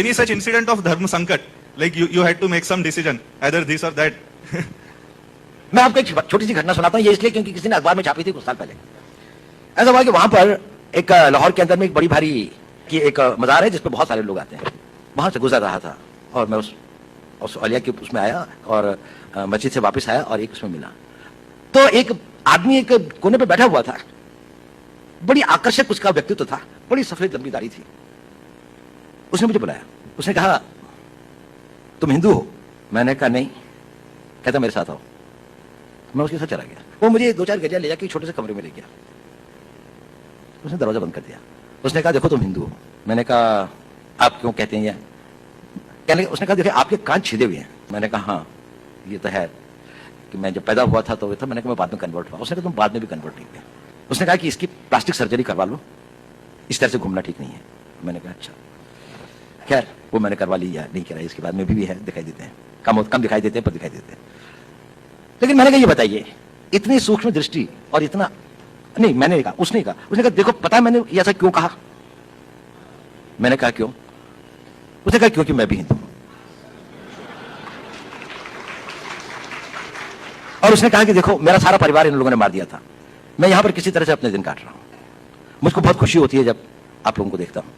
Any such incident of dharma sankat, like you had to make some decision, either this or that? मैं आपको एक छोटी सी घटना सुनाता हूँ, ये इसलिए क्योंकि किसी ने अखबार में छापी थी कुछ साल पहले। ऐसा हुआ कि वहां पर एक लाहौर के अंदर में एक बड़ी भारी की एक मजार है जिस पर बहुत सारे लोग आते हैं। वहां से गुजर रहा था और मैं उस अलिया के उसमें आया और मस्जिद से वापस आया और एक उसमें मिला, तो एक आदमी एक कोने पे बैठा हुआ था, बड़ी आकर्षक उसका व्यक्तित्व था, बड़ी सफेद लंबी दाढ़ी थी। उसने मुझे बुलाया, उसने कहा तुम हिंदू हो? मैंने कहा नहीं। कहता मेरे साथ आओ। मैं उसके साथ चला गया। वो मुझे 2-4 गलियां ले जाके छोटे से कमरे में ले गया। उसने दरवाजा बंद कर दिया। उसने कहा देखो तुम हिंदू हो। मैंने कहा आप क्यों कहते हैं? कहने उसने कहा देखिए आपके कान छिदे हुए हैं। मैंने कहा हाँ ये तो है कि मैं जब पैदा हुआ था तो था। मैंने कहा मैं बाद में कन्वर्ट हुआ। उसने कहा तुम बाद में भी कन्वर्ट नहीं हुए। उसने कहा कि इसकी प्लास्टिक सर्जरी करवा लो, इस तरह से घूमना ठीक नहीं है। मैंने कहा अच्छा। खैर वो मैंने करवा ली या नहीं कराई, इसके बाद में भी है, दिखाई देते हैं, कम दिखाई देते हैं पर दिखाई देते हैं। लेकिन मैंने कहा ये बताइए इतनी सूक्ष्म दृष्टि और इतना नहीं, मैंने कहा, उसने कहा देखो पता है मैंने ऐसा क्यों कहा? मैंने कहा क्यों? उसने कहा क्योंकि मैं भी हिंदू हूं। और उसने कहा कि देखो मेरा सारा परिवार इन लोगों ने मार दिया था, मैं यहां पर किसी तरह से अपने दिन काट रहा हूं। मुझको बहुत खुशी होती है जब आप लोगों को देखता हूं।